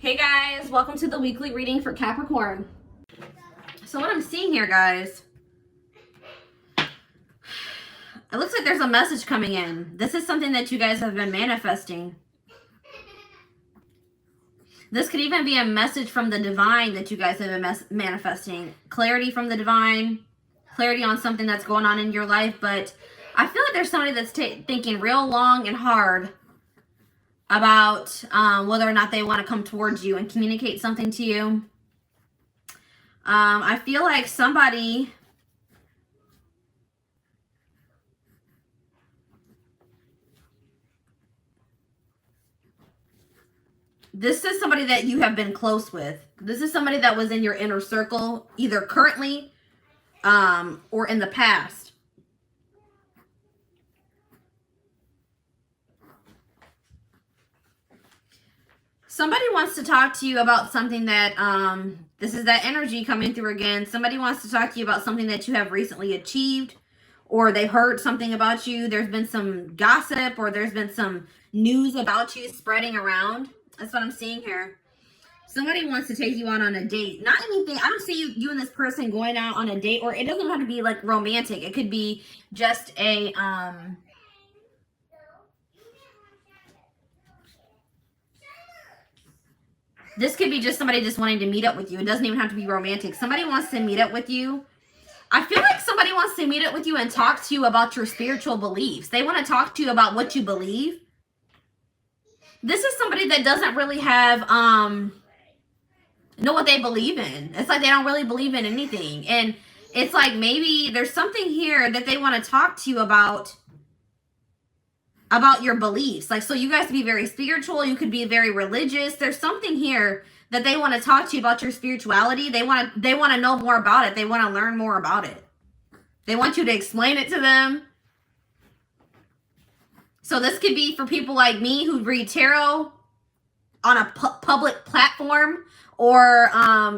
Hey guys, welcome to the weekly reading for Capricorn. So what I'm seeing here, guys, it looks like there's a message coming in. This is something that you guys have been manifesting. This could even be a message from the divine that you guys have been manifesting. Clarity from the divine, clarity on something that's going on in your life. But I feel like there's somebody that's thinking real long and hard about whether or not they want to come towards you and communicate something to you. I feel like somebody this is somebody that you have been close with. This is somebody that was in your inner circle, either currently or in the past. Somebody wants to talk to you about something that, this is that energy coming through again. Somebody wants to talk to you about something that you have recently achieved, or they heard something about you. There's been some gossip, or there's been some news about you spreading around. That's what I'm seeing here. Somebody wants to take you out on a date. Not anything. I don't see you and this person going out on a date, or it doesn't have to be like romantic. It could be just a, this could be just somebody just wanting to meet up with you. It doesn't even have to be romantic. Somebody wants to meet up with you. I feel like somebody wants to meet up with you and talk to you about your spiritual beliefs. They want to talk to you about what you believe. This is somebody that doesn't really have, know what they believe in. It's like they don't really believe in anything. And it's like maybe there's something here that they want to talk to you about your beliefs. Like, so you guys could be very spiritual. You could be very religious. There's something here that they want to talk to you about your spirituality. They want to know more about it. They want to learn more about it. They want you to explain it to them. So this could be for people like me who read tarot on a public platform, or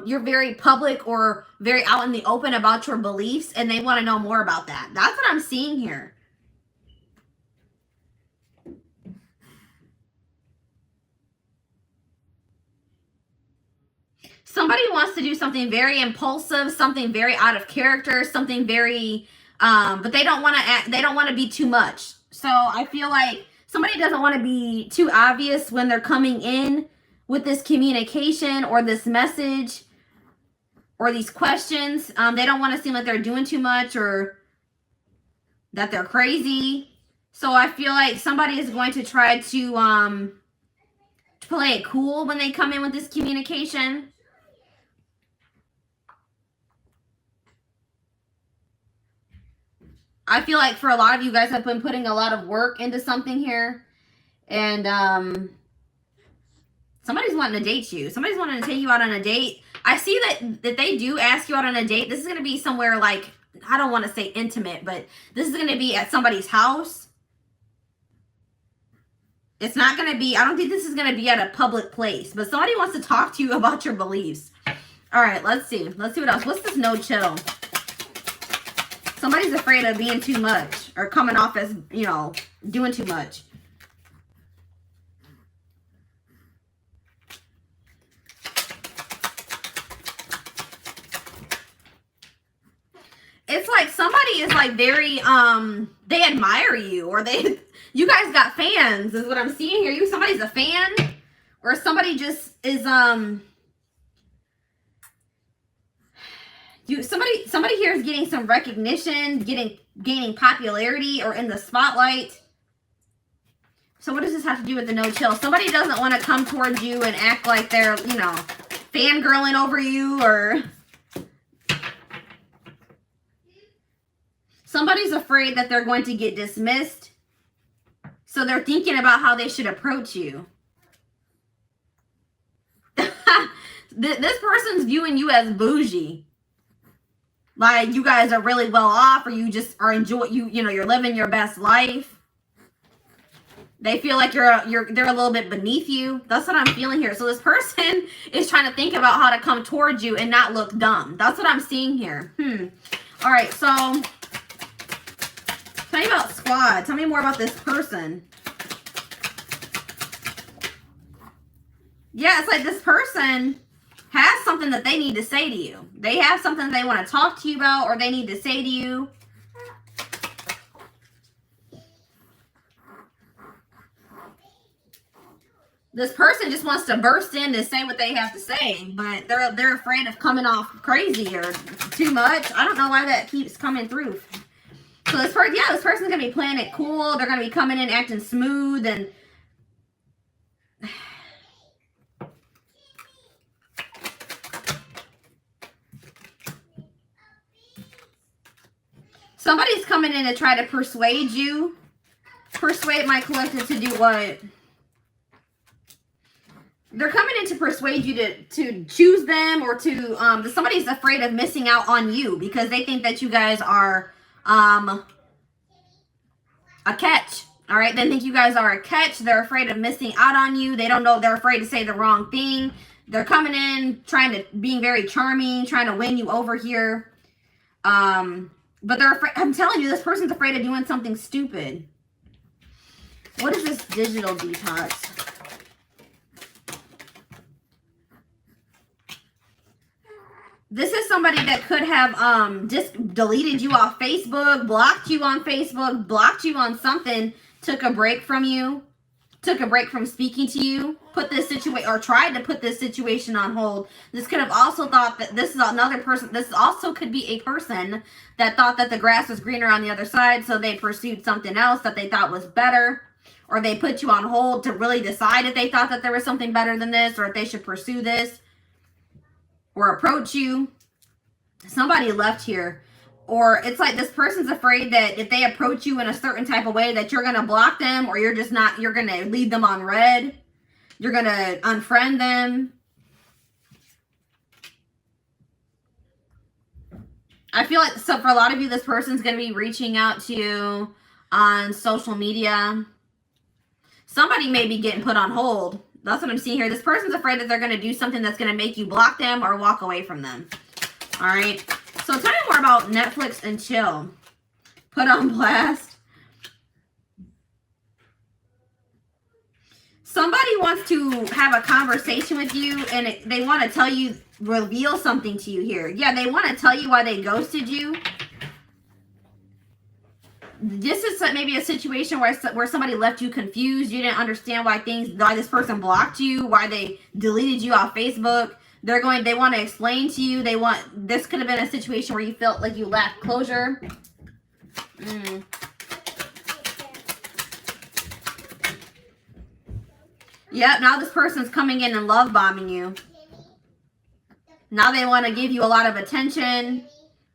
you're very public or very out in the open about your beliefs, and they want to know more about that. That's what I'm seeing here. Somebody wants to do something very impulsive, something very out of character, something very, but they don't want to be too much. So I feel like somebody doesn't want to be too obvious when they're coming in with this communication or this message or these questions. They don't want to seem like they're doing too much or that they're crazy. So I feel like somebody is going to try to play it cool when they come in with this communication. I feel like for a lot of you guys have been putting a lot of work into something here. And somebody's wanting to date you. Somebody's wanting to take you out on a date. I see that they do ask you out on a date. This is going to be somewhere like, I don't want to say intimate, but this is going to be at somebody's house. It's not going to be, I don't think this is going to be at a public place. But somebody wants to talk to you about your beliefs. All right, let's see. Let's see what else. What's this no chill? Somebody's afraid of being too much or coming off as, you know, doing too much. It's like somebody is like very, they admire you, or you guys got fans is what I'm seeing here. Somebody's a fan, or somebody just is, somebody here is getting some recognition, gaining popularity, or in the spotlight. So what does this have to do with the no chill? Somebody doesn't want to come towards you and act like they're, you know, fangirling over you, or somebody's afraid that they're going to get dismissed. So they're thinking about how they should approach you. This person's viewing you as bougie. Like you guys are really well off, or you just are you're living your best life. They feel like they're a little bit beneath you. That's what I'm feeling here. So this person is trying to think about how to come towards you and not look dumb. That's what I'm seeing here. All right, so tell me about squad. Tell me more about this person. Yeah, it's like this person has something that they need to say to you. They have something they want to talk to you about, or they need to say to you. This person just wants to burst in to say what they have to say, but they're afraid of coming off crazy or too much. I don't know why that keeps coming through. So this person, yeah, this person's gonna be playing it cool. They're gonna be coming in acting smooth and somebody's coming in to try to persuade you. Persuade my collective to do what? They're coming in to persuade you to choose them, or to somebody's afraid of missing out on you because they think that you guys are a catch. All right, they think you guys are a catch. They're afraid of missing out on you. They don't know. They're afraid to say the wrong thing. They're coming in being very charming, trying to win you over here. But they're afraid. I'm telling you, this person's afraid of doing something stupid. What is this digital detox? This is somebody that could have just deleted you off Facebook, blocked you on Facebook, blocked you on something, took a break from you, took a break from speaking to you, put this situation, or tried to put this situation on hold. This could have also thought that this is another person. This also could be a person that thought that the grass was greener on the other side, so they pursued something else that they thought was better, or they put you on hold to really decide if they thought that there was something better than this, or if they should pursue this or approach you. Somebody left here. Or it's like this person's afraid that if they approach you in a certain type of way that you're going to block them, or you're going to leave them on red. You're going to unfriend them. I feel like, so for a lot of you, this person's going to be reaching out to you on social media. Somebody may be getting put on hold. That's what I'm seeing here. This person's afraid that they're going to do something that's going to make you block them or walk away from them. All right. So tell me more about Netflix and chill. Put on blast. Somebody wants to have a conversation with you, and they want to tell you, reveal something to you here. Yeah, they want to tell you why they ghosted you. This is maybe a situation where somebody left you confused. You didn't understand why this person blocked you, why they deleted you off Facebook. They want to explain to you. This could have been a situation where you felt like you lacked closure. Yep, now this person's coming in and love bombing you. Now they want to give you a lot of attention.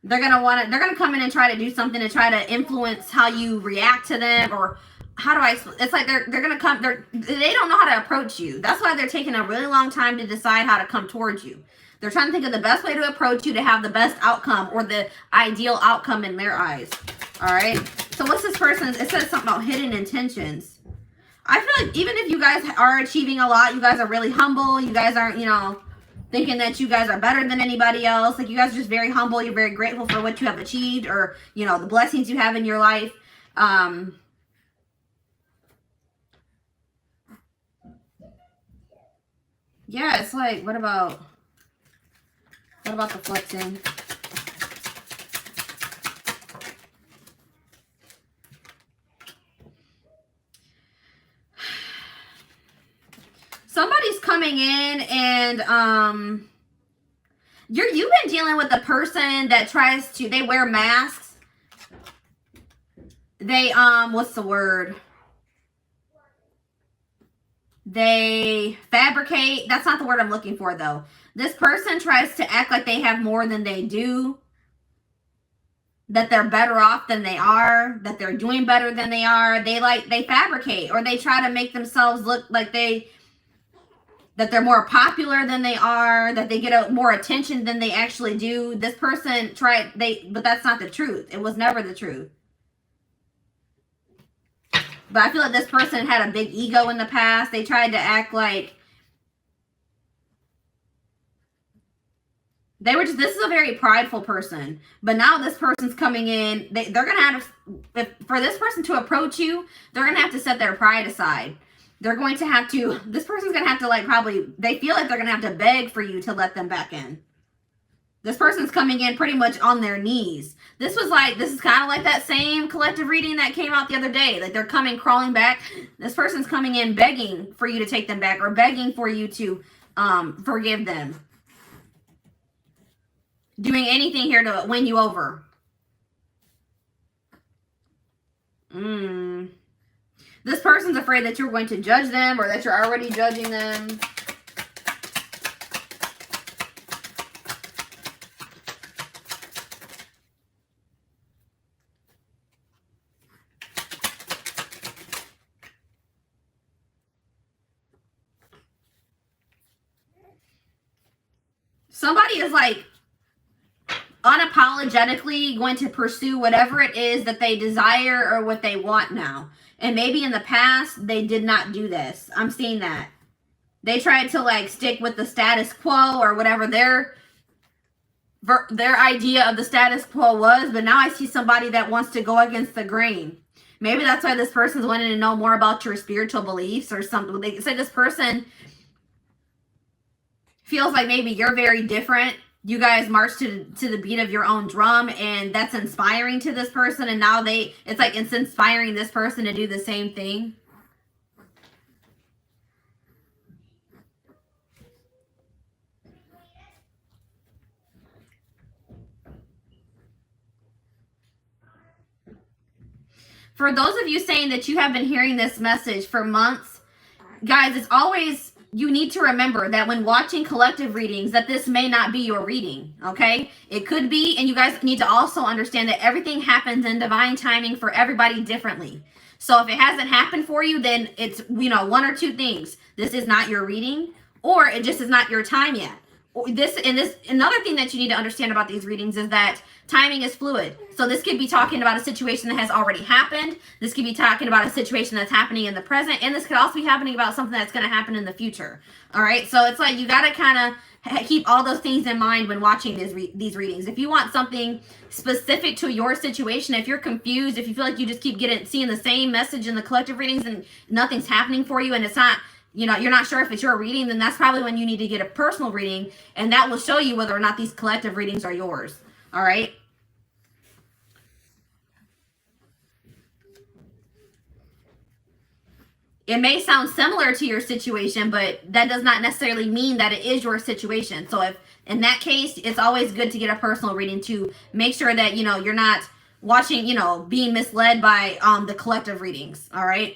They're gonna come in and try to do something to try to influence how you react to them, or how do I explain? It's like they're gonna come. They don't know how to approach you. That's why they're taking a really long time to decide how to come towards you. They're trying to think of the best way to approach you to have the best outcome, or the ideal outcome in their eyes. All right. So what's this person's? It says something about hidden intentions. I feel like even if you guys are achieving a lot, you guys are really humble. You guys aren't, thinking that you guys are better than anybody else. Like, you guys are just very humble. You're very grateful for what you have achieved, or, the blessings you have in your life. Yeah, it's like, what about the flexing? Somebody's coming in and you've been dealing with a person that they wear masks. They what's the word? They fabricate. That's not the word I'm looking for, though. This person tries to act like they have more than they do, that they're better off than they are, that they're doing better than they are. They fabricate, or they try to make themselves look like that they're more popular than they are, that they get more attention than they actually do. This person but that's not the truth. It was never the truth. But I feel like this person had a big ego in the past. They tried to act like this is a very prideful person. But now this person's coming in. They're going to have, for this person to approach you, they're going to have to set their pride aside. They're going to have to, this person's going to have to like probably, they feel like they're going to have to beg for you to let them back in. This person's coming in pretty much on their knees. This was like, this is kind of like that same collective reading that came out the other day. Like they're coming, crawling back. This person's coming in begging for you to take them back or begging for you to forgive them. Doing anything here to win you over. This person's afraid that you're going to judge them or that you're already judging them. Somebody is like unapologetically going to pursue whatever it is that they desire or what they want now. And maybe in the past, they did not do this. I'm seeing that. They tried to like stick with the status quo or whatever their idea of the status quo was. But now I see somebody that wants to go against the grain. Maybe that's why this person's wanting to know more about your spiritual beliefs or something. They say this person feels like maybe you're very different. You guys march to the beat of your own drum, and that's inspiring to this person. And now it's like it's inspiring this person to do the same thing. For those of you saying that you have been hearing this message for months, guys, it's always, you need to remember that when watching collective readings that this may not be your reading, okay? It could be, and you guys need to also understand that everything happens in divine timing for everybody differently. So if it hasn't happened for you, then it's, you know, one or two things. This is not your reading, or it just is not your time yet. Another thing that you need to understand about these readings is that timing is fluid. So this could be talking about a situation that has already happened. This could be talking about a situation that's happening in the present. And this could also be happening about something that's going to happen in the future. All right. So it's like you got to kind of keep all those things in mind when watching these readings. If you want something specific to your situation, if you're confused, if you feel like you just keep seeing the same message in the collective readings and nothing's happening for you and it's not, you know, you're not sure if it's your reading, then that's probably when you need to get a personal reading, and that will show you whether or not these collective readings are yours. All right. It may sound similar to your situation, but that does not necessarily mean that it is your situation. So if in that case, it's always good to get a personal reading to make sure that, you know, you're not watching, you know, being misled by the collective readings. All right.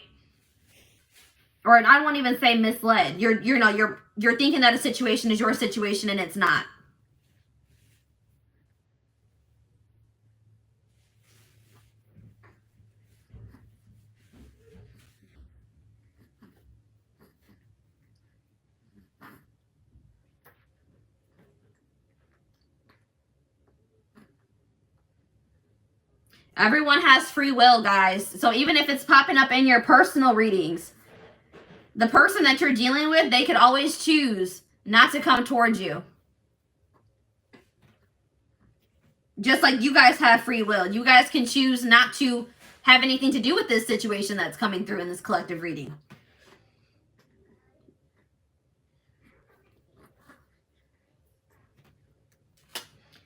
Or I won't even say misled. You're thinking that a situation is your situation and it's not. Everyone has free will, guys. So even if it's popping up in your personal readings, the person that you're dealing with, they could always choose not to come towards you. Just like you guys have free will. You guys can choose not to have anything to do with this situation that's coming through in this collective reading.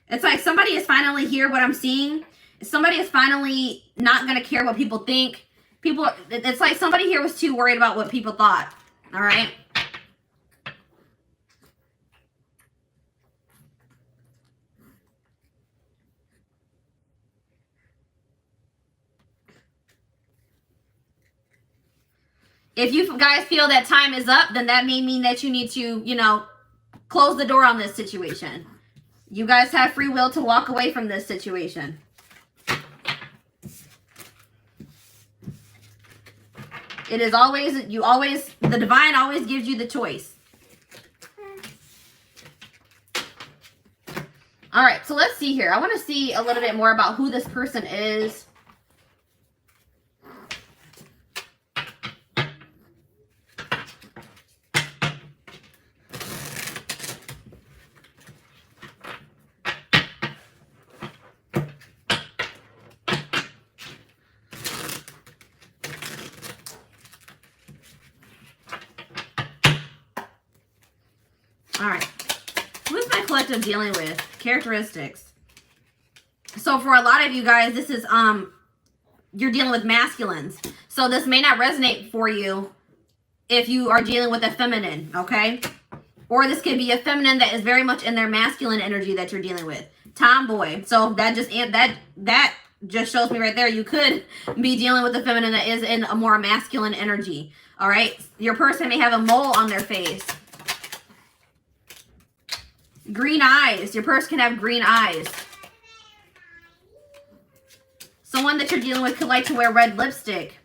It's like somebody is finally here, what I'm seeing. Somebody is finally not going to care what people think. It's like somebody here was too worried about what people thought. All right. If you guys feel that time is up, then that may mean that you need to, you know, close the door on this situation. You guys have free will to walk away from this situation. It is always, the divine always gives you the choice. All right, so let's see here. I want to see a little bit more about who this person is. All right. Who's my collective dealing with? Characteristics. So for a lot of you guys, this is, you're dealing with masculines. So this may not resonate for you if you are dealing with a feminine, okay? Or this could be a feminine that is very much in their masculine energy that you're dealing with. Tomboy. So that just shows me right there, you could be dealing with a feminine that is in a more masculine energy. All right? Your person may have a mole on their face. Green eyes. Your person can have green eyes. Someone that you're dealing with could like to wear red lipstick.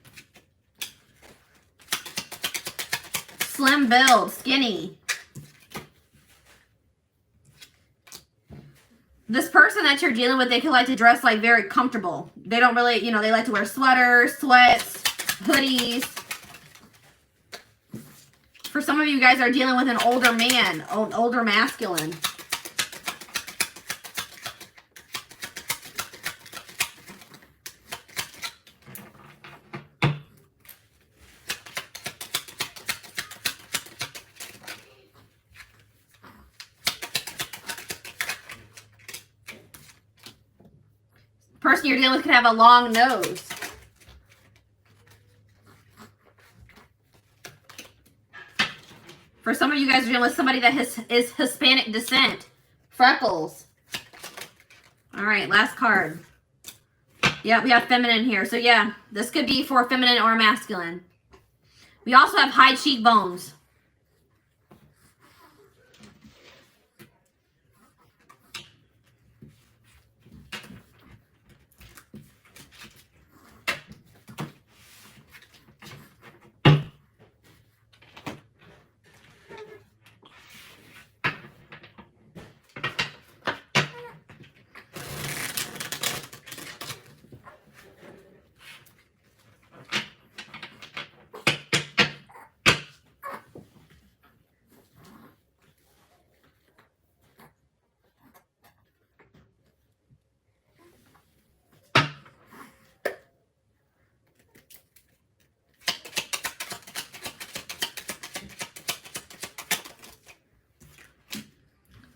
Slim build, skinny. This person that you're dealing with, they could like to dress like very comfortable. They don't really, you know, they like to wear sweaters, sweats, hoodies. For some of you guys are dealing with an older man, older masculine. Person you're dealing with could have a long nose. For some of you guys are dealing with somebody that is Hispanic descent. Freckles. All right, last card. Yeah, we have feminine here. So yeah, this could be for feminine or masculine. We also have high cheekbones.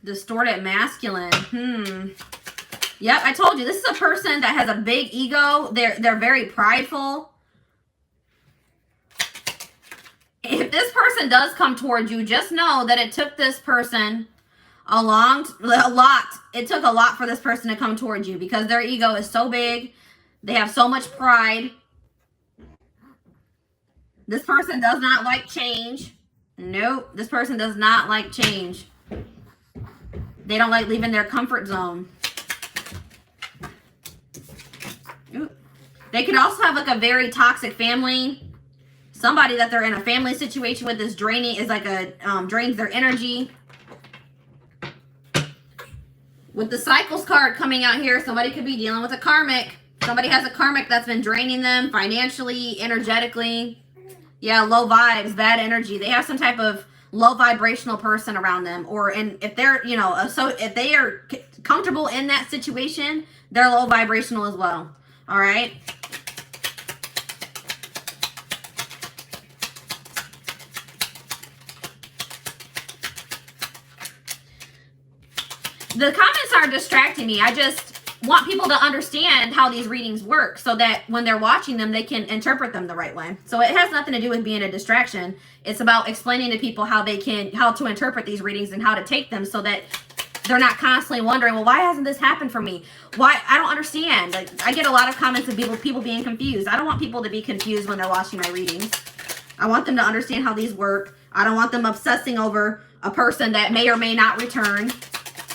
Distorted masculine. Yep, I told you, this is a person that has a big ego. They're very prideful. If this person does come towards you, just know that it took this person a lot. It took a lot for this person to come towards you because their ego is so big. They have so much pride. This person does not like change. Nope, this person does not like change. They don't like leaving their comfort zone. Ooh. They could also have like a very toxic family. Somebody that they're in a family situation with is draining, is like a drains their energy. With the cycles card coming out here, somebody could be dealing with a karmic. Somebody has a karmic that's been draining them financially, energetically. Yeah, low vibes, bad energy. They have some type of low vibrational person around them, or if they're, you know, so if they are comfortable in that situation, they're low vibrational as well. All right. The comments are distracting me. I just want people to understand how these readings work so that when they're watching them, they can interpret them the right way. So it has nothing to do with being a distraction. It's about explaining to people how to interpret these readings and how to take them so that they're not constantly wondering, well, why hasn't this happened for me? Why? I don't understand. Like, I get a lot of comments of people being confused. I don't want people to be confused when they're watching my readings. I want them to understand how these work. I don't want them obsessing over a person that may or may not return.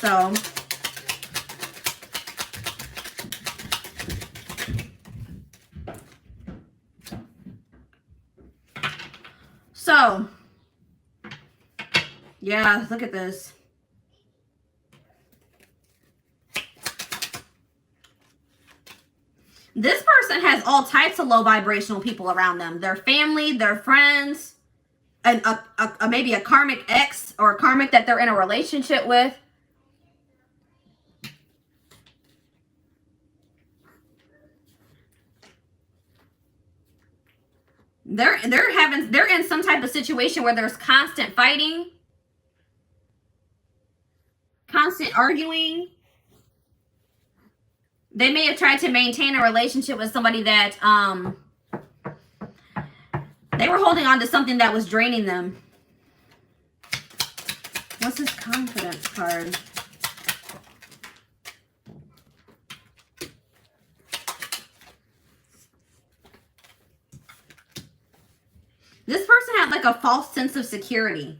So, yeah, look at this. This person has all types of low vibrational people around them. Their family, their friends, and maybe a karmic ex or a karmic that they're in a relationship with. They're in some type of situation where there's constant fighting. constant arguing. They may have tried to maintain a relationship with somebody that they were holding on to something that was draining them. What's this confidence card? This person had like a false sense of security.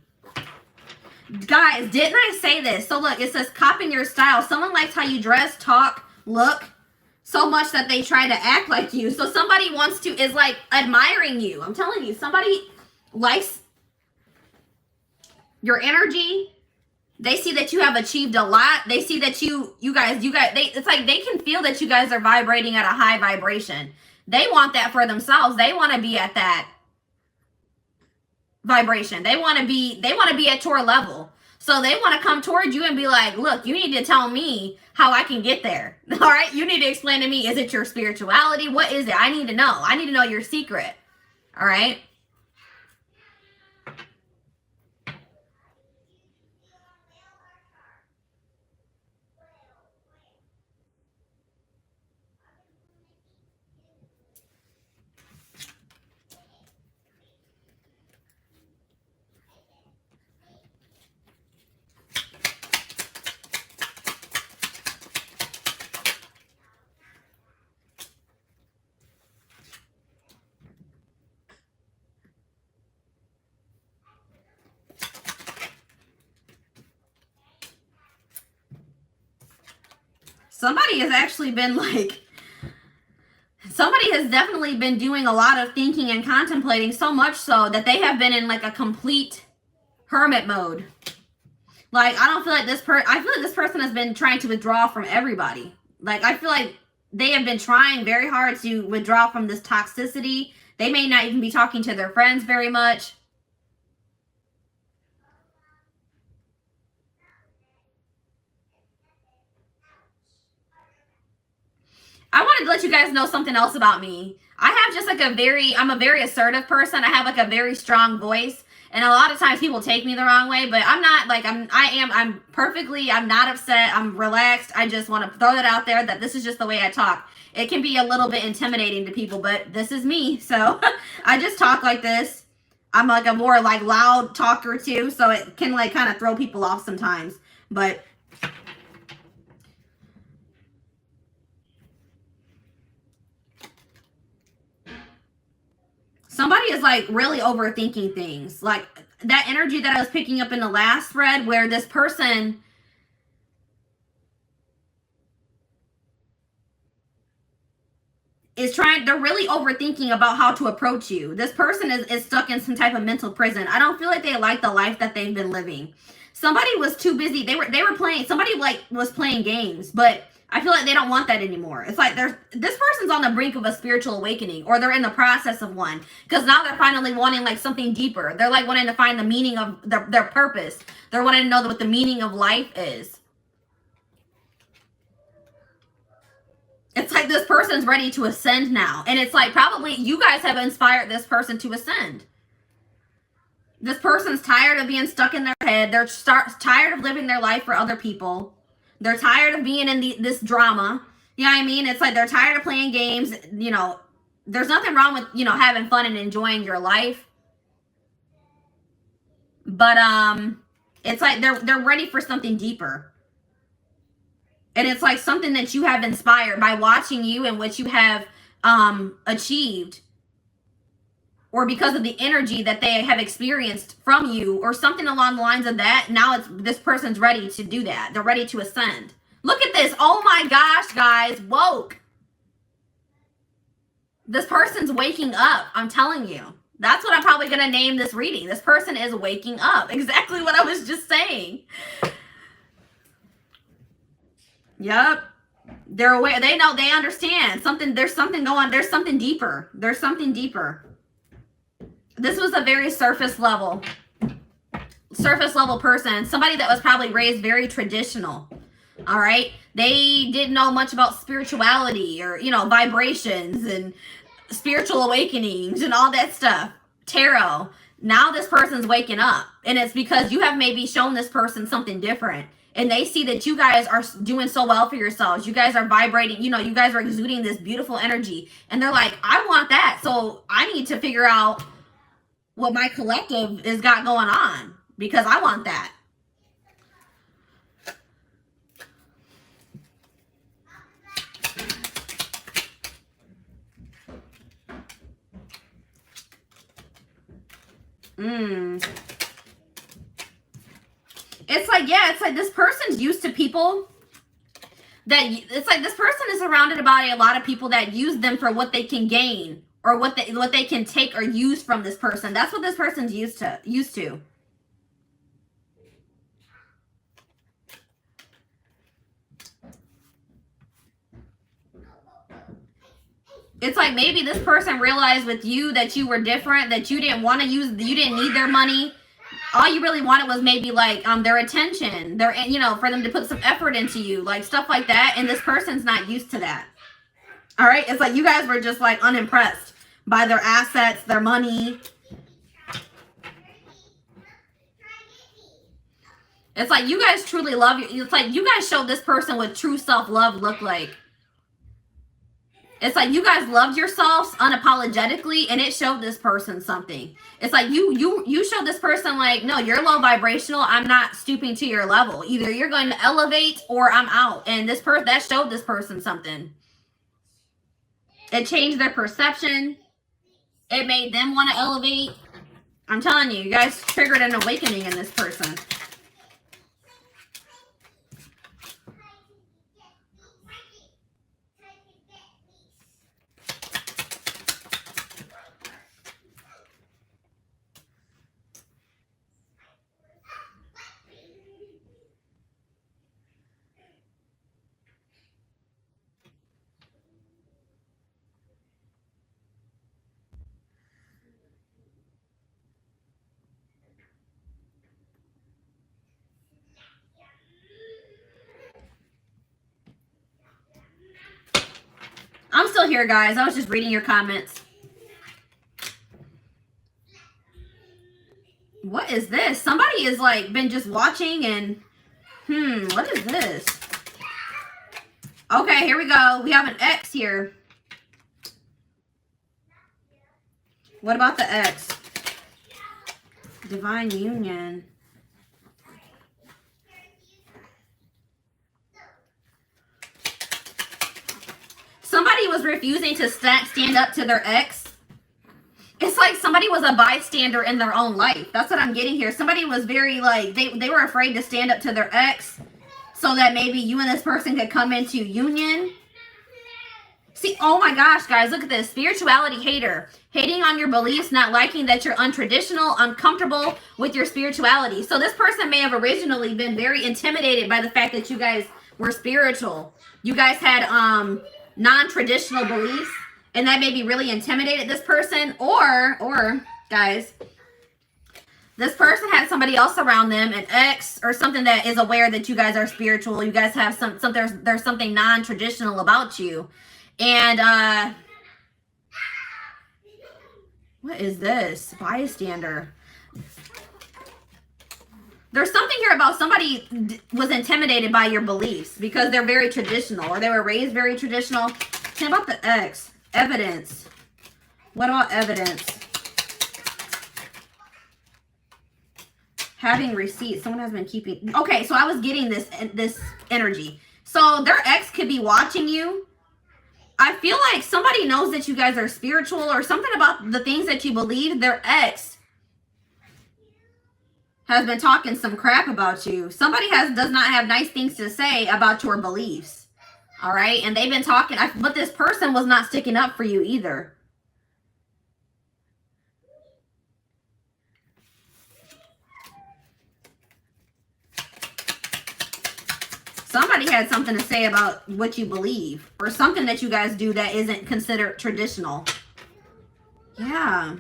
Guys, didn't I say this? So look, it says copying your style. Someone likes how you dress, talk, look so much that they try to act like you. So somebody is like admiring you. I'm telling you, somebody likes your energy. They see that you have achieved a lot. They see that you guys, it's like they can feel that you guys are vibrating at a high vibration. They want that for themselves. They want to be at that vibration. They want to be at your level. So they want to come towards you and be like, look, you need to tell me how I can get there. All right. You need to explain to me, is it your spirituality? What is it? I need to know. I need to know your secret. All right. Somebody has actually been like, somebody has definitely been doing a lot of thinking and contemplating, so much so that they have been in like a complete hermit mode. Like, I don't feel like I feel like this person has been trying to withdraw from everybody. Like, I feel like they have been trying very hard to withdraw from this toxicity. They may not even be talking to their friends very much. I wanted to let you guys know something else about me. I have just like I'm a very assertive person. I have like a very strong voice. And a lot of times people take me the wrong way, but I'm not like, I'm not upset. I'm relaxed. I just want to throw that out there that this is just the way I talk. It can be a little bit intimidating to people, but this is me. So I just talk like this. I'm like a more like loud talker too. So it can like kind of throw people off sometimes, but somebody is like really overthinking things. Like that energy that I was picking up in the last thread where this person is they're really overthinking about how to approach you. This person is stuck in some type of mental prison. I don't feel like they like the life that they've been living. Somebody was too busy. They were playing, somebody like was playing games, but I feel like they don't want that anymore. It's like this person's on the brink of a spiritual awakening, or they're in the process of one, because now they're finally wanting like something deeper. They're like wanting to find the meaning of their purpose. They're wanting to know what the meaning of life is. It's like this person's ready to ascend now. And it's like probably you guys have inspired this person to ascend. This person's tired of being stuck in their head. They're tired of living their life for other people. They're tired of being in this drama. You know what I mean? It's like they're tired of playing games. You know, there's nothing wrong with, you know, having fun and enjoying your life. But it's like they're ready for something deeper. And it's like something that you have inspired by watching you and what you have achieved, or because of the energy that they have experienced from you, or something along the lines of that. Now this person's ready to do that. They're ready to ascend. Look at this. Oh my gosh, guys. Woke. This person's waking up. I'm telling you. That's what I'm probably going to name this reading. This person is waking up. Exactly what I was just saying. Yep. They're aware. They know. They understand. There's something going. There's something deeper. There's something deeper. This was a very surface level person. Somebody that was probably raised very traditional. All right. They didn't know much about spirituality, or, you know, vibrations and spiritual awakenings and all that stuff. Tarot. Now this person's waking up, and it's because you have maybe shown this person something different, and they see that you guys are doing so well for yourselves. You guys are vibrating, you know, you guys are exuding this beautiful energy, and they're like, I want that. So I need to figure out what my collective has got going on because I want that. It's like, yeah, it's like this person's used to people that, it's like this person is surrounded by a lot of people that use them for what they can gain or what they can take or use from this person. That's what this person's used to. It's like maybe this person realized with you that you were different, that you didn't want to use, you didn't need their money. All you really wanted was maybe like their attention, their, you know, for them to put some effort into you, like stuff like that. And this person's not used to that. All right. It's like you guys were just like unimpressed by their assets, their money. It's like you guys truly love you. It's like you guys showed this person what true self-love looked like. It's like you guys loved yourselves unapologetically, and it showed this person something. It's like you showed this person like, no, you're low vibrational. I'm not stooping to your level. Either you're going to elevate or I'm out. And this person, that showed this person something. It changed their perception. It made them want to elevate. I'm telling you, you guys triggered an awakening in this person. I'm still here, guys. I was just reading your comments. What is this? Somebody is like been just watching and what is this? Okay, here we go. We have an X here. What about the X? Divine union. Somebody was refusing to stand up to their ex. It's like somebody was a bystander in their own life. That's what I'm getting here. Somebody was very like, they were afraid to stand up to their ex so that maybe you and this person could come into union. See, oh my gosh, guys, look at this. Spirituality hater. Hating on your beliefs, not liking that you're untraditional, uncomfortable with your spirituality. So this person may have originally been very intimidated by the fact that you guys were spiritual. You guys had non-traditional beliefs, and that maybe really intimidated this person. Or guys, this person had somebody else around them, an ex or something that is aware that you guys are spiritual. You guys have there's something non-traditional about you. And what is this? Bystander. There's something here about somebody was intimidated by your beliefs because they're very traditional or they were raised very traditional. Tell me about the X. Evidence. What about evidence? Having receipts. Someone has been keeping. Okay, so I was getting this energy. So their ex could be watching you. I feel like somebody knows that you guys are spiritual or something about the things that you believe. Their ex has been talking some crap about you. Somebody does not have nice things to say about your beliefs. All right. And they've been talking, but this person was not sticking up for you either. Somebody had something to say about what you believe or something that you guys do that isn't considered traditional. Yeah.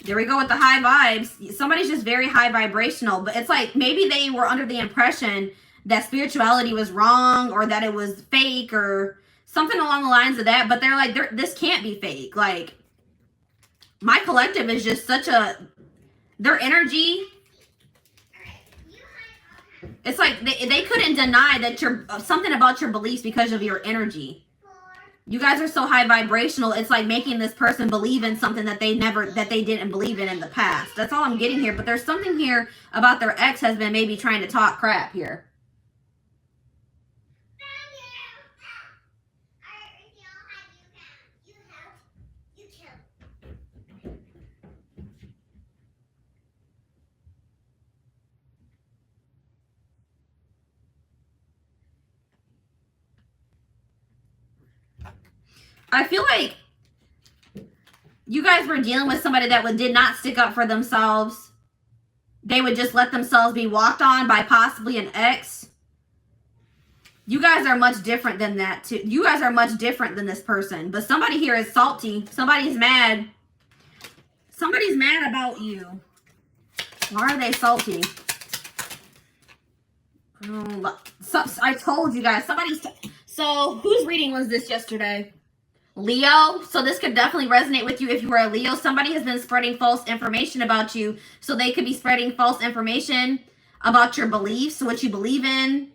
There we go with the high vibes. Somebody's just very high vibrational, but it's like maybe they were under the impression that spirituality was wrong or that it was fake or something along the lines of that. But they're like, this can't be fake. Like, My collective is just such a, their energy, it's like they couldn't deny that you're something about your beliefs because of your energy. You guys are so high vibrational, it's like making this person believe in something that they didn't believe in the past. That's all I'm getting here. But there's something here about their ex has been maybe trying to talk crap here. I feel like you guys were dealing with somebody that did not stick up for themselves. They would just let themselves be walked on by possibly an ex. You guys are much different than that too. You guys are much different than this person. But somebody here is salty. Somebody's mad. Somebody's mad about you. Why are they salty? So, I told you guys. So whose reading was this yesterday? Leo. So this could definitely resonate with you if you were a Leo. Somebody has been spreading false information about you. So they could be spreading false information about your beliefs, what you believe in.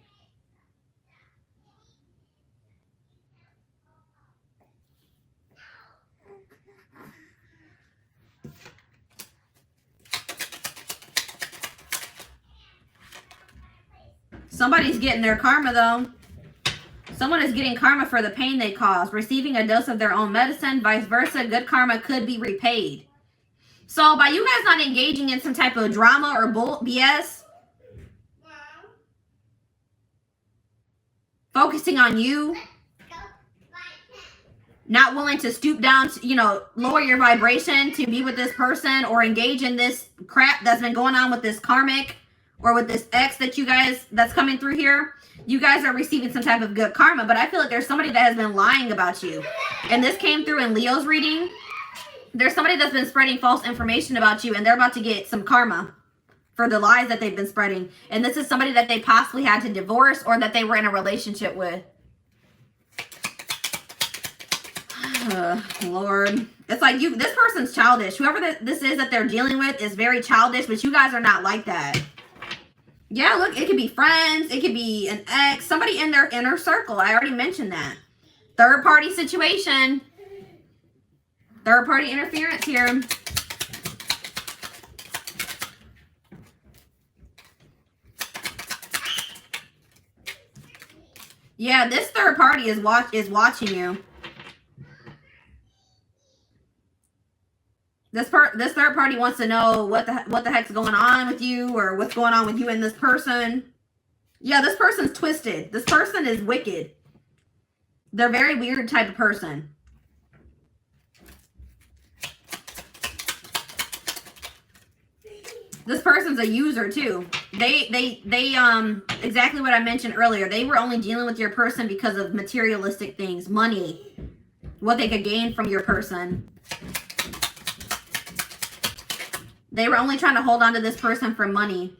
Somebody's getting their karma though. Someone is getting karma for the pain they caused, receiving a dose of their own medicine, vice versa. Good karma could be repaid. So by you guys not engaging in some type of drama or BS, focusing on you, not willing to stoop down, to, you know, lower your vibration to be with this person or engage in this crap that's been going on with this karmic or with this ex that you guys, that's coming through here. You guys are receiving some type of good karma, but I feel like there's somebody that has been lying about you. And this came through in Leo's reading. There's somebody that's been spreading false information about you, and they're about to get some karma for the lies that they've been spreading. And this is somebody that they possibly had to divorce or that they were in a relationship with. Lord. It's like this person's childish. Whoever this is that they're dealing with is very childish, but you guys are not like that. Yeah, look, it could be friends. It could be an ex. Somebody in their inner circle. I already mentioned that. Third party situation. Third party interference here. Yeah, this third party is watching you. This third party wants to know what the heck's going on with you or what's going on with you and this person. Yeah, this person's twisted. This person is wicked. They're a very weird type of person. This person's a user too. They exactly what I mentioned earlier. They were only dealing with your person because of materialistic things, money, what they could gain from your person. They were only trying to hold on to this person for money.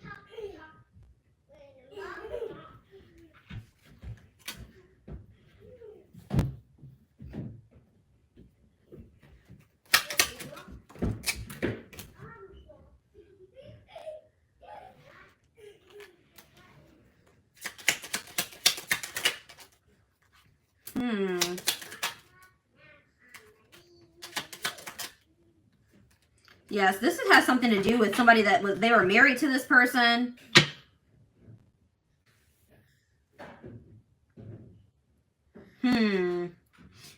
Yes, this has something to do with somebody that they were married to this person.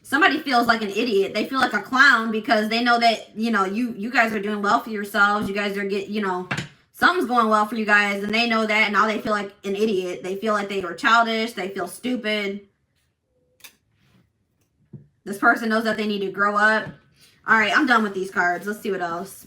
Somebody feels like an idiot. They feel like a clown because they know that, you know, you guys are doing well for yourselves. You guys are you know, something's going well for you guys, and they know that, and now they feel like an idiot. They feel like they were childish. They feel stupid. This person knows that they need to grow up. All right, I'm done with these cards. Let's see what else.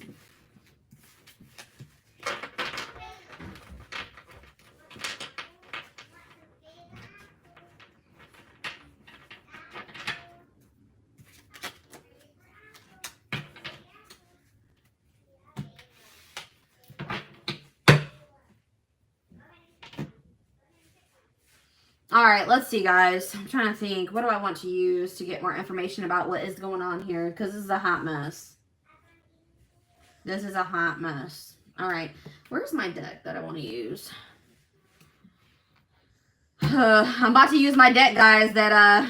All right, let's see, guys. I'm trying to think. What do I want to use to get more information about what is going on here? Because this is a hot mess. This is a hot mess. All right. Where's my deck that I want to use? I'm about to use my deck, guys, that,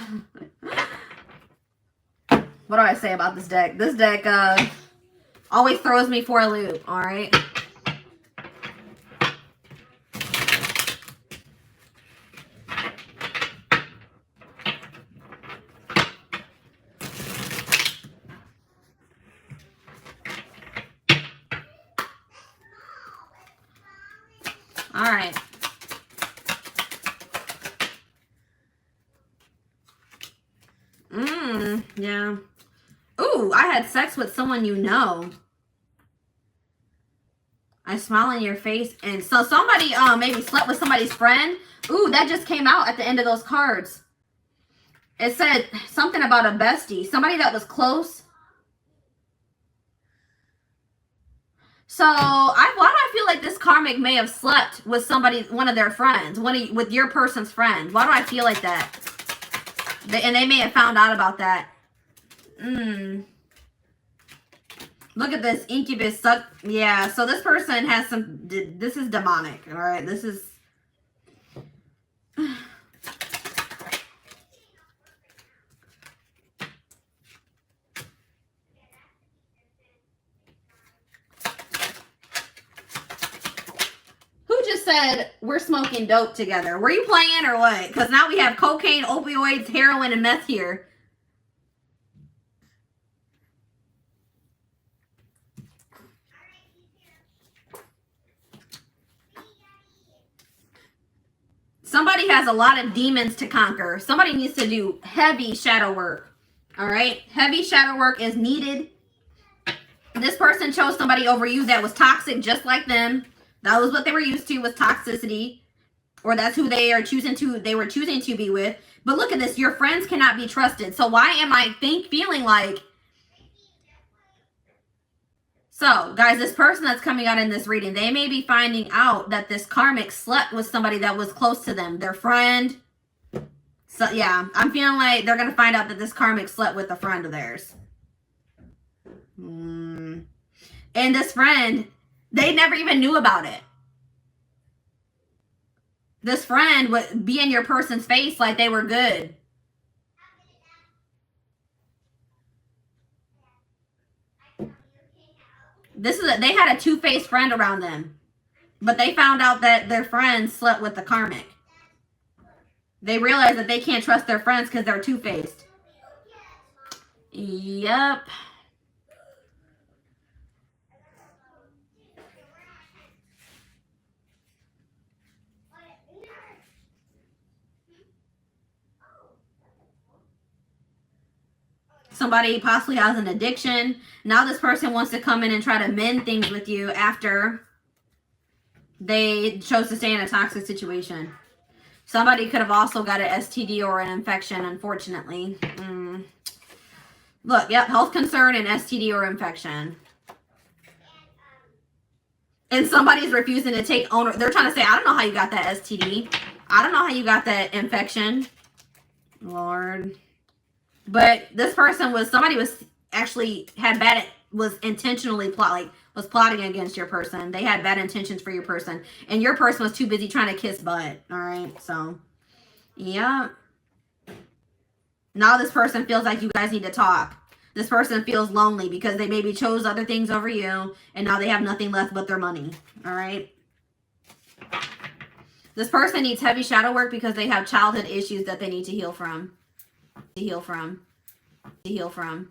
what do I say about this deck? This deck, always throws me for a loop, all right? All right. Yeah. Ooh, I had sex with someone you know. I smile in your face. And so somebody maybe slept with somebody's friend. Ooh, that just came out at the end of those cards. It said something about a bestie. Somebody that was close. So, why do I feel like this karmic may have slept with somebody, one of their friends, with your person's friend? Why do I feel like that? And they may have found out about that. Look at this incubus. Yeah, so this person has some, this is demonic, all right? This is... Who just said we're smoking dope together? Were you playing or what? Because now we have cocaine, opioids, heroin, and meth here. Somebody has a lot of demons to conquer. Somebody needs to do heavy shadow work. All right? Heavy shadow work is needed. This person chose somebody over you that was toxic just like them. That was what they were used to, was toxicity. Or that's who they were choosing to be with. But look at this. Your friends cannot be trusted. So why am I feeling like... So, guys, this person that's coming out in this reading, they may be finding out that this karmic slept with somebody that was close to them, their friend. So, yeah, I'm feeling like they're going to find out that this karmic slept with a friend of theirs. And this friend, they never even knew about it. This friend would be in your person's face like they were good. They had a two-faced friend around them. But they found out that their friend slept with the karmic. They realized that they can't trust their friends because they're two-faced. Yep. Somebody possibly has an addiction. Now this person wants to come in and try to mend things with you after they chose to stay in a toxic situation. Somebody could have also got an STD or an infection, unfortunately. Look, yep, health concern and STD or infection. And somebody's refusing to take owner. They're trying to say, I don't know how you got that STD. I don't know how you got that infection. Lord. But this person was, somebody was actually was intentionally was plotting against your person. They had bad intentions for your person. And your person was too busy trying to kiss butt. All right. So, yeah. Now this person feels like you guys need to talk. This person feels lonely because they maybe chose other things over you. And now they have nothing left but their money. All right. This person needs heavy shadow work because they have childhood issues that they need to heal from. To heal from.